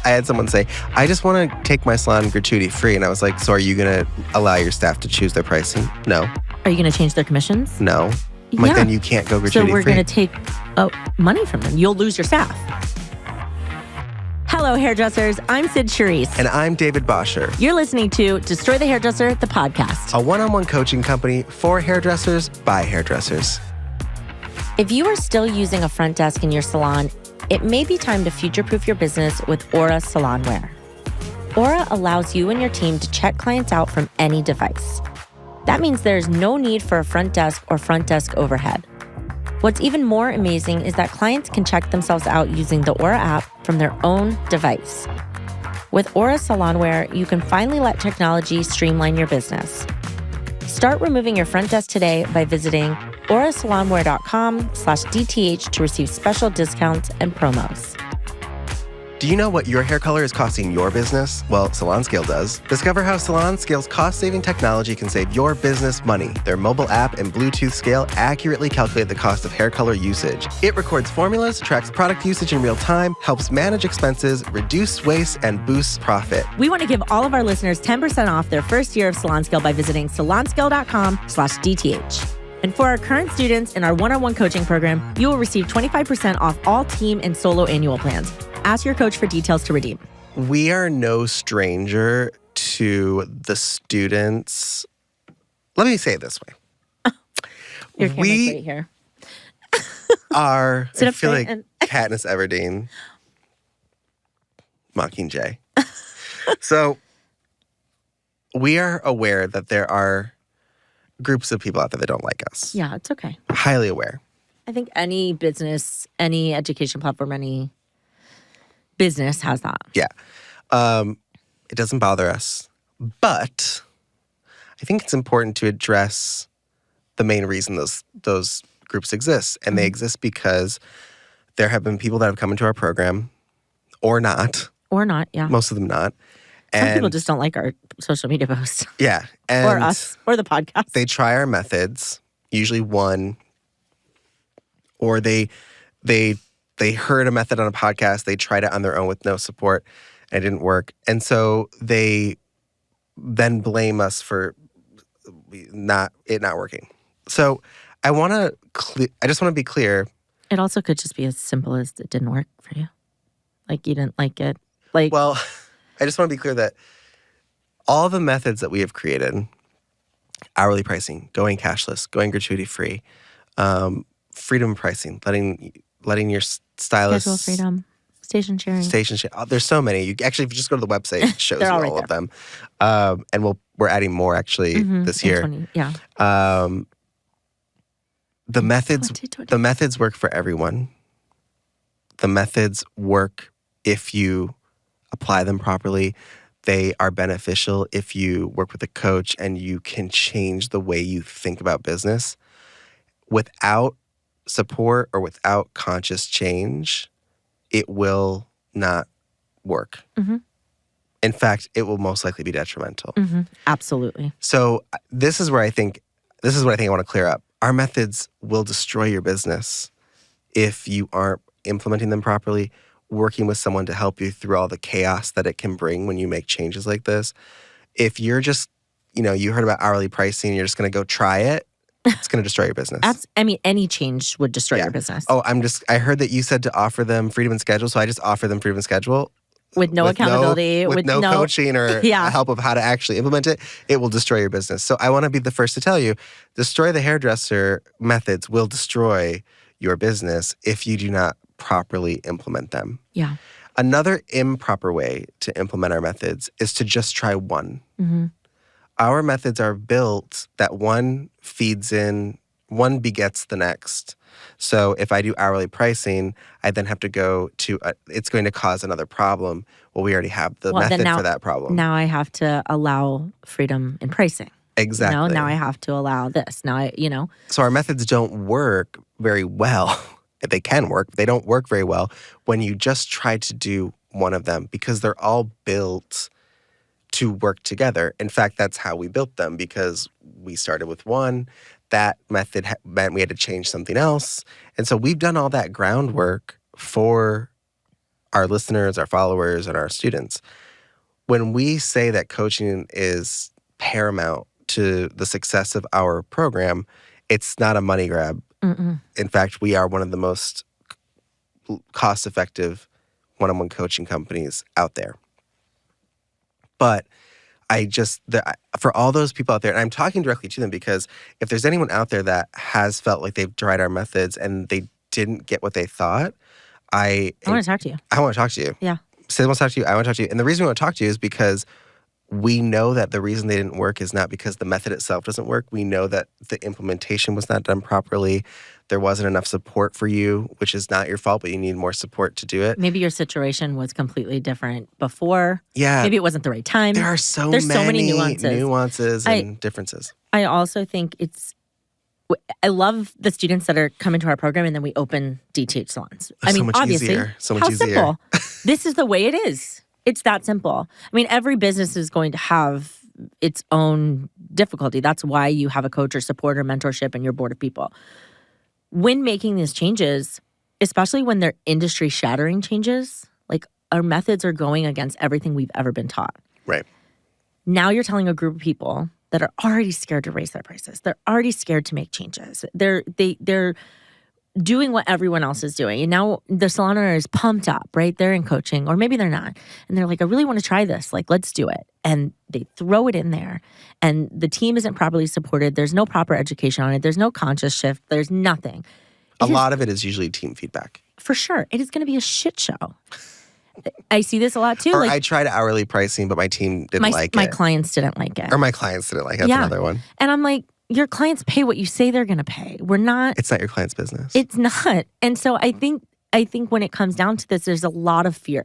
I had someone say, I just want to take my salon gratuity free. And I was like, so are you going to allow your staff to choose their pricing? No. Are you going to change their commissions? No. I'm like, then you can't go gratuity free. So we're going to take money from them. You'll lose your staff. Hello, hairdressers. I'm Sid Charisse. And I'm David Bosher. You're listening to Destroy the Hairdresser, the podcast. A one-on-one coaching company for hairdressers by hairdressers. If you are still using a front desk in your salon, it may be time to future-proof your business with Aura Salonware. Aura allows you and your team to check clients out from any device. That means there's no need for a front desk or front desk overhead. What's even more amazing is that clients can check themselves out using the Aura app from their own device. With Aura Salonware, you can finally let technology streamline your business. Start removing your front desk today by visiting aurasalonware.com/DTH to receive special discounts and promos. Do you know what your hair color is costing your business? Well, SalonScale does. Discover how SalonScale's cost-saving technology can save your business money. Their mobile app and Bluetooth scale accurately calculate the cost of hair color usage. It records formulas, tracks product usage in real time, helps manage expenses, reduce waste, and boosts profit. We want to give all of our listeners 10% off their first year of SalonScale by visiting salonscale.com/DTH. And for our current students in our one-on-one coaching program, you will receive 25% off all team and solo annual plans. Ask your coach for details to redeem. We are no stranger to the students. Let me say it this way. Your camera's right here. I feel like Katniss Everdeen, Mockingjay. So we are aware that there are groups of people out there that don't like us. Yeah, it's okay. Highly aware. I think any business, any education platform, any business has that. Yeah. It doesn't bother us. But I think it's important to address the main reason those groups exist. And they exist because there have been people that have come into our program or not. Or not, yeah. Most of them not. Some people just don't like our social media posts. Yeah. And or us, or the podcast. They try our methods, usually one, or they heard a method on a podcast, they tried it on their own with no support, and it didn't work. And so they then blame us for not working. So I just want to be clear. It also could just be as simple as it didn't work for you. Like you didn't like it. Well, I just want to be clear that all the methods that we have created, hourly pricing, going cashless, going gratuity free, freedom pricing, letting your stylist... Schedule freedom, station sharing. There's so many. If you just go to the website, it shows you all of them. And we're adding more actually this year. The methods work for everyone. The methods work if you apply them properly. They are beneficial if you work with a coach and you can change the way you think about business. Without support or without conscious change, it will not work. Mm-hmm. In fact, it will most likely be detrimental. Mm-hmm. Absolutely. So this is what I think I want to clear up. Our methods will destroy your business if you aren't implementing them properly, working with someone to help you through all the chaos that it can bring when you make changes like this. If you're just, you heard about hourly pricing, you're just going to go try it, it's going to destroy your business. Any change would destroy your business. Oh, I heard that you said to offer them freedom and schedule, so I just offer them freedom and schedule. With no accountability. With no coaching or help of how to actually implement it, it will destroy your business. So I want to be the first to tell you, Destroy the Hairdresser methods will destroy your business if you do not properly implement them. Yeah. Another improper way to implement our methods is to just try one. Mm-hmm. Our methods are built that one feeds in, one begets the next. So if I do hourly pricing, I then have to go to, it's going to cause another problem. Well, we already have the method for that problem. Now I have to allow freedom in pricing. Exactly. Now I have to allow this. So our methods don't work very well. They can work, but they don't work very well when you just try to do one of them because they're all built to work together. In fact, that's how we built them because we started with one. That method meant we had to change something else. And so we've done all that groundwork for our listeners, our followers, and our students. When we say that coaching is paramount to the success of our program, it's not a money grab. Mm-mm. In fact, we are one of the most cost-effective one-on-one coaching companies out there. But for all those people out there, and I'm talking directly to them because if there's anyone out there that has felt like they've tried our methods and they didn't get what they thought, I want to talk to you. I want to talk to you. Yeah. Sid wants to talk to you. I want to talk to you. And the reason we want to talk to you is because we know that the reason they didn't work is not because the method itself doesn't work. We know that the implementation was not done properly. There wasn't enough support for you, which is not your fault, but you need more support to do it. Maybe your situation was completely different before. Yeah. Maybe it wasn't the right time. There's so many nuances and differences. I also think I love the students that are coming to our program and then we open DTH salons. I mean, obviously, so much easier. Simple. This is the way it is. It's that simple. I mean, every business is going to have its own difficulty. That's why you have a coach or support or mentorship and your board of people. When making these changes, especially when they're industry-shattering changes, like our methods are going against everything we've ever been taught. Right. Now you're telling a group of people that are already scared to raise their prices. They're already scared to make changes. They're doing what everyone else is doing. And now the salon owner is pumped up, right? They're in coaching, or maybe they're not. And they're like, I really want to try this. Like, let's do it. And they throw it in there. And the team isn't properly supported. There's no proper education on it. There's no conscious shift. There's nothing. A lot of it is usually team feedback. For sure. It is going to be a shit show. I see this a lot too. Or I tried hourly pricing, but my team didn't like it. My clients didn't like it. Or my clients didn't like it. That's another one. And I'm like, your clients pay what you say they're going to pay. It's not your client's business. It's not. And so I think when it comes down to this, there's a lot of fear.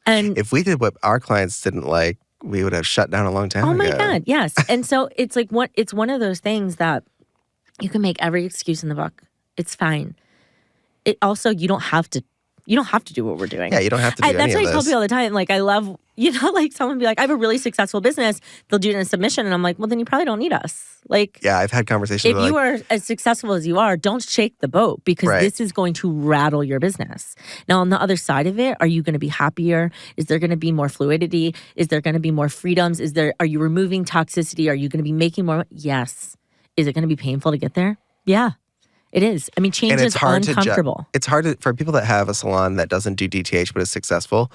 And if we did what our clients didn't like, we would have shut down a long time ago. Oh my God, yes. And so it's like it's one of those things that you can make every excuse in the book. It's fine. It also, you don't have to do what we're doing. Yeah, you don't have to do any of this. That's what I tell people all the time. Like, I love, like someone be like, I have a really successful business. They'll do it in a submission. And I'm like, well, then you probably don't need us. Like, yeah, I've had conversations if you are as successful as you are, don't shake the boat because this is going to rattle your business. Now, on the other side of it, are you going to be happier? Is there going to be more fluidity? Is there going to be more freedoms? Are you removing toxicity? Are you going to be making more? Yes. Is it going to be painful to get there? Yeah. It is. I mean, change is uncomfortable. It's hard for people that have a salon that doesn't do DTH but is successful.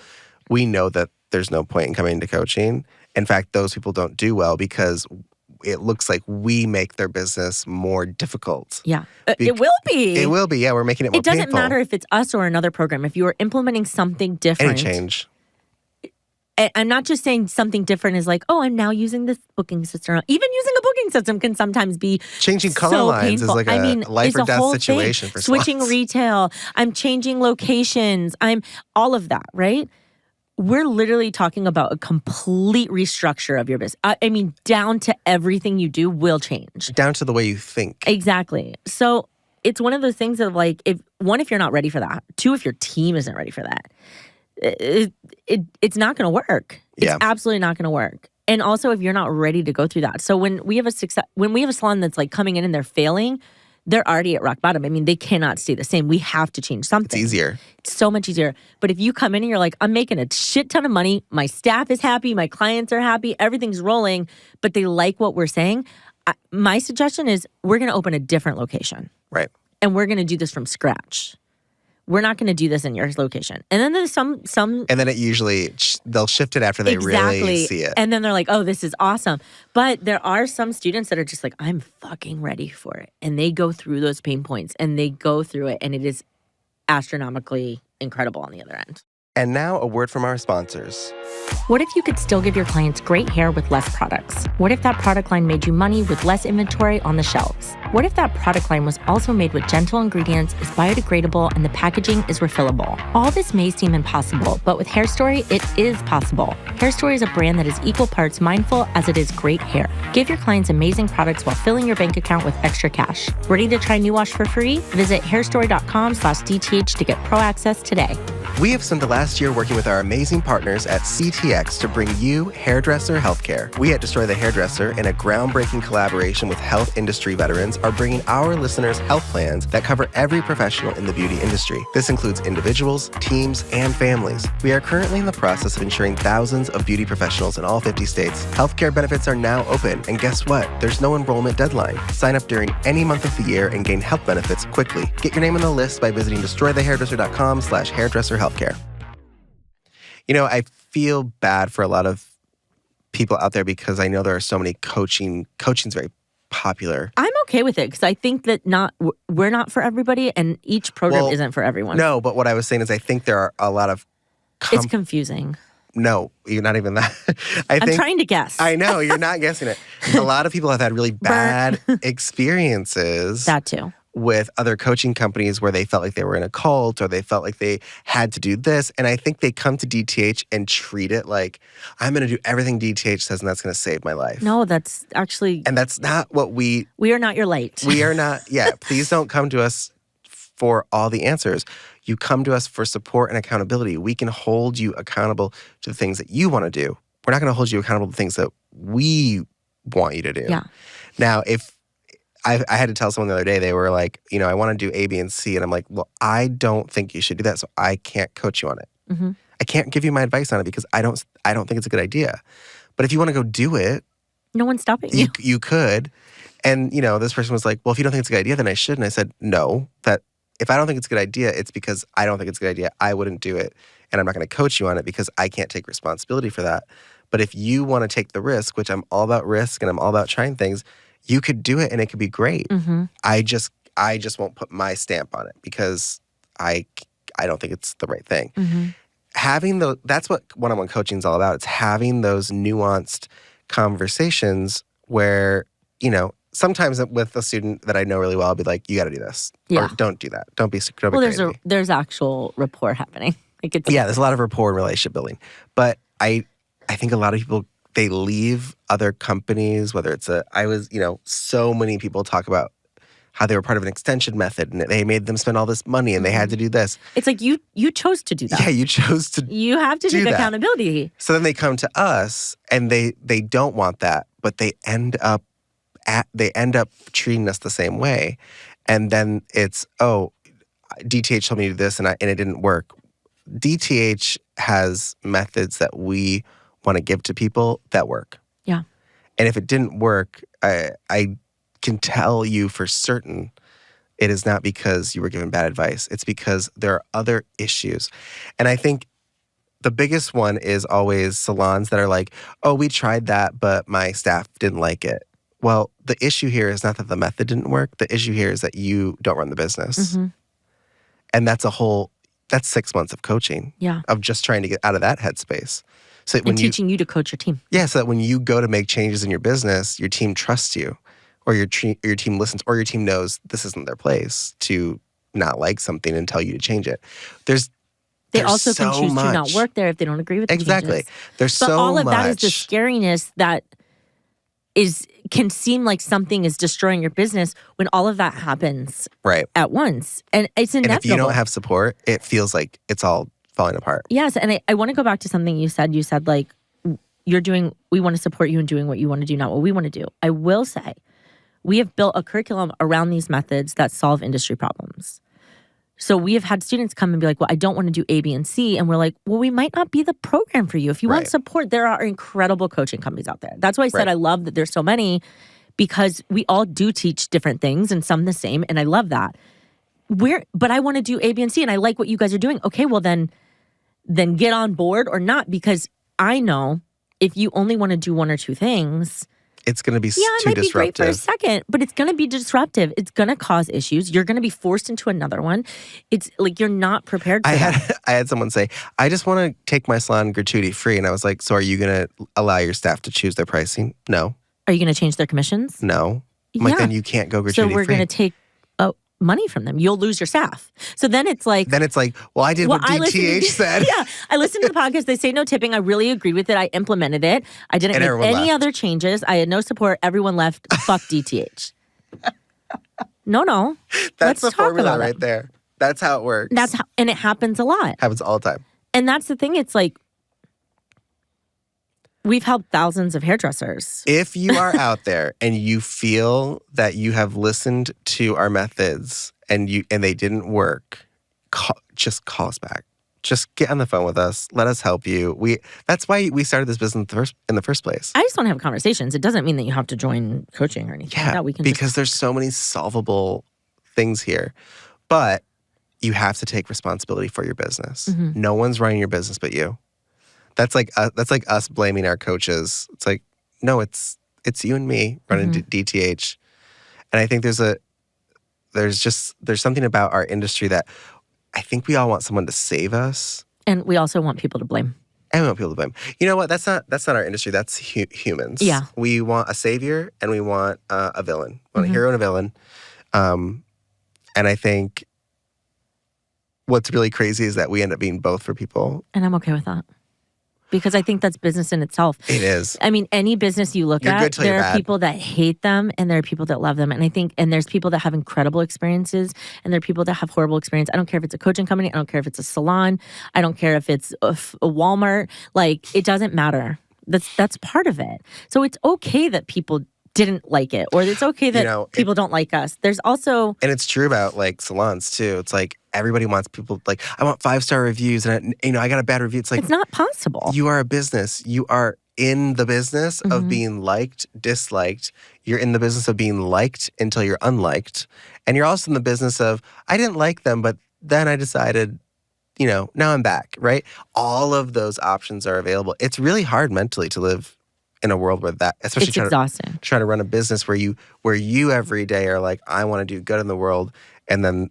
We know that there's no point in coming to coaching. In fact, those people don't do well because it looks like we make their business more difficult. Yeah. It will be. It will be. Yeah, we're making it more painful. It doesn't matter if it's us or another program. If you are implementing something different. Any change. I'm not just saying something different is like, oh, I'm now using this booking system. Even using a booking system can sometimes be changing color lines is like a life or death situation for switching salons. Retail. I'm changing locations. I'm all of that, right? We're literally talking about a complete restructure of your business. I mean, down to everything you do will change. Down to the way you think. Exactly. So it's one of those things of like, if you're not ready for that. 2, if your team isn't ready for that. It's not going to work. It's absolutely not going to work. And also, if you're not ready to go through that. So when we have a salon that's like coming in and they're failing, they're already at rock bottom. I mean, they cannot stay the same. We have to change something. It's easier. It's so much easier. But if you come in and you're like, I'm making a shit ton of money, my staff is happy, my clients are happy, everything's rolling, but they like what we're saying, my suggestion is we're going to open a different location. Right. And we're going to do this from scratch. We're not going to do this in your location. And then there's some. And then it usually, they'll shift it after they really see it. And then they're like, oh, this is awesome. But there are some students that are just like, I'm fucking ready for it. And they go through those pain points and they go through it. And it is astronomically incredible on the other end. And now a word from our sponsors. What if you could still give your clients great hair with less products? What if that product line made you money with less inventory on the shelves? What if that product line was also made with gentle ingredients, is biodegradable, and the packaging is refillable? All this may seem impossible, but with Hair Story, it is possible. Hair Story is a brand that is equal parts mindful as it is great hair. Give your clients amazing products while filling your bank account with extra cash. Ready to try New Wash for free? Visit hairstory.com/DTH to get pro access today. We have spent the last year working with our amazing partners at CTX to bring you hairdresser healthcare. We at Destroy the Hairdresser, in a groundbreaking collaboration with health industry veterans, are bringing our listeners health plans that cover every professional in the beauty industry. This includes individuals, teams, and families. We are currently in the process of insuring thousands of beauty professionals in all 50 states. Healthcare benefits are now open, and guess what? There's no enrollment deadline. Sign up during any month of the year and gain health benefits quickly. Get your name on the list by visiting destroythehairdresser.com/hairdresser healthcare. You know, I feel bad for a lot of people out there because I know there are so many coaching's very popular. I'm okay with it because I think that we're not for everybody and each program isn't for everyone. No, but what I was saying is I think there are a lot of... It's confusing. No, you're not even that. I'm trying to guess. I know, you're not guessing it. A lot of people have had really bad experiences. That too. With other coaching companies where they felt like they were in a cult or they felt like they had to do this. And I think they come to DTH and treat it like, I'm going to do everything DTH says and that's going to save my life. No, that's actually... And that's not what we... We are not your light. We are not... Yeah, please don't come to us for all the answers. You come to us for support and accountability. We can hold you accountable to the things that you want to do. We're not going to hold you accountable to things that we want you to do. Yeah. Now, if I had to tell someone the other day, they were like, you know, I want to do A, B, and C. And I'm like, well, I don't think you should do that. So I can't coach you on it. Mm-hmm. I can't give you my advice on it because I don't think it's a good idea. But if you want to go do it. No one's stopping you. You could. And, you know, this person was like, well, if you don't think it's a good idea, then I should. And I said, no, that if I don't think it's a good idea, it's because I don't think it's a good idea. I wouldn't do it. And I'm not going to coach you on it because I can't take responsibility for that. But if you want to take the risk, which I'm all about risk and I'm all about trying things, you could do it and it could be great. Mm-hmm. I just won't put my stamp on it because I don't think it's the right thing. Mm-hmm. That's what one-on-one coaching is all about. It's having those nuanced conversations where, you know, sometimes with a student that I know really well, I'll be like, you got to do this. Yeah. Or don't do that. Don't be crazy. There's actual rapport happening. There's a lot of rapport and relationship building. But I think a lot of people, they leave other companies, whether it's so many people talk about how they were part of an extension method and they made them spend all this money and they had to do this. It's like you chose to do that. Yeah, you chose to You have to take accountability. So then they come to us and they don't want that, but they end up treating us the same way. And then it's, oh, DTH told me to do this and it didn't work. DTH has methods that we want to give to people that work. Yeah. And if it didn't work, I can tell you for certain it is not because you were given bad advice. It's because there are other issues. And I think the biggest one is always salons that are like, oh, we tried that, but my staff didn't like it. Well, the issue here is not that the method didn't work. The issue here is that you don't run the business. Mm-hmm. And that's 6 months of coaching. Yeah. Of just trying to get out of that headspace. So and teaching you to coach your team. Yeah, so that when you go to make changes in your business, your team trusts you, or your team listens, or your team knows this isn't their place to not like something and tell you to change it. They also can choose to not work there if they don't agree with the exactly. changes. There's so much. But all of that is the scariness that can seem like something is destroying your business when all of that happens at once. And it's inevitable. And if you don't have support, it feels like it's all falling apart. Yes, and I want to go back to something you said. You said, like, we want to support you in doing what you want to do, not what we want to do. I will say, we have built a curriculum around these methods that solve industry problems. So we have had students come and be like, well, I don't want to do A, B, and C. And we're like, well, we might not be the program for you. If you want support, there are incredible coaching companies out there. That's why I said I love that there's so many, because we all do teach different things and some the same. And I love that. But I want to do A, B, and C. And I like what you guys are doing. Okay, well then get on board or not. Because I know if you only want to do one or two things, it's going to be too disruptive. It might be great for a second, but it's going to be disruptive. It's going to cause issues. You're going to be forced into another one. It's like you're not prepared for that. I had someone say, I just want to take my salon gratuity free. And I was like, so are you going to allow your staff to choose their pricing? No. Are you going to change their commissions? No. I'm like, then you can't go gratuity free. So we're going to take money from them. You'll lose your staff. So then it's like... well, I did what DTH said. Yeah. I listened to the podcast. They say no tipping. I really agreed with it. I implemented it. I didn't make any other changes. I had no support. Everyone left. Fuck DTH. No. That's the formula right there. That's how it works. And it happens a lot. Happens all the time. And that's the thing. It's like, we've helped thousands of hairdressers. If you are out there and you feel that you have listened to our methods and they didn't work, just call us back. Just get on the phone with us. Let us help you. That's why we started this business in the first place. I just want to have conversations. It doesn't mean that you have to join coaching or anything. Yeah, we can because there's so many solvable things here. But you have to take responsibility for your business. Mm-hmm. No one's running your business but you. That's like us blaming our coaches. It's like, no, it's you and me running DTH. And I think there's something about our industry that I think we all want someone to save us. And we also want people to blame. And we want people to blame. You know what? That's not our industry. That's humans. Yeah. We want a savior and we want a villain. We want a hero and a villain. And I think what's really crazy is that we end up being both for people. And I'm okay with that. Because I think that's business in itself. It is. I mean, any business you look at, there are people that hate them and there are people that love them. And I think, and there's people that have incredible experiences and there are people that have horrible experience. I don't care if it's a coaching company. I don't care if it's a salon. I don't care if it's a Walmart. Like, it doesn't matter. That's part of it. So it's okay that people didn't like it, or it's okay that people don't like us. There's also... And it's true about like salons too. It's like everybody wants people, like, I want 5-star reviews and I got a bad review. It's like... It's not possible. You are a business. You are in the business of being liked, disliked. You're in the business of being liked until you're unliked. And you're also in the business of, I didn't like them, but then I decided, now I'm back, right? All of those options are available. It's really hard mentally to live in a world where that, especially it's exhausting. Trying to run a business where you every day are like, I want to do good in the world. And then,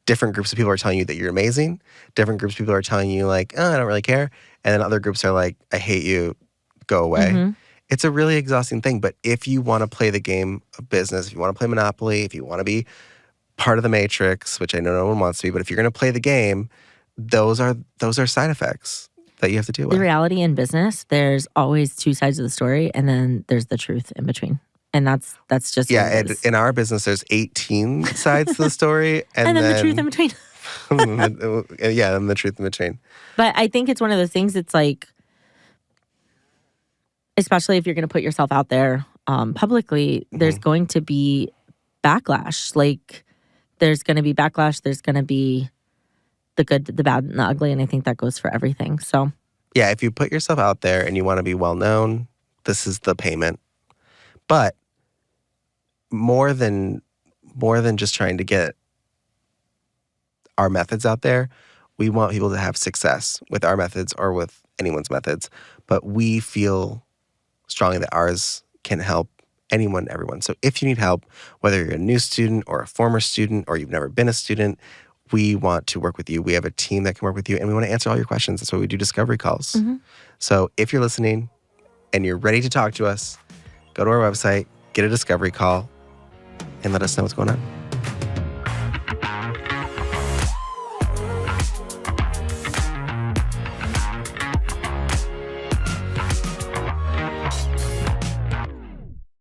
different groups of people are telling you that you're amazing. Different groups of people are telling you like, oh, I don't really care. And then other groups are like, I hate you, go away. It's a really exhausting thing. But if you want to play the game of business, if you want to play Monopoly, if you want to be part of the Matrix, which I know no one wants to be, but if you're going to play the game, those are side effects that you have to deal with. The reality in business, there's always two sides of the story, and then there's the truth in between. And that's just and in our business, there's 18 sides to the story, and then the truth in between. And the truth in between. But I think it's one of those things. It's like, especially if you're going to put yourself out there publicly, there's going to be backlash. Like, there's going to be backlash. There's going to be the good, the bad, and the ugly. And I think that goes for everything. So, yeah, if you put yourself out there and you want to be well known, this is the payment. But more than just trying to get our methods out there, we want people to have success with our methods or with anyone's methods. But we feel strongly that ours can help anyone, everyone. So if you need help, whether you're a new student or a former student or you've never been a student, we want to work with you. We have a team that can work with you, and we want to answer all your questions. That's why we do discovery calls. So if you're listening and you're ready to talk to us, go to our website, get a discovery call, and let us know what's going on.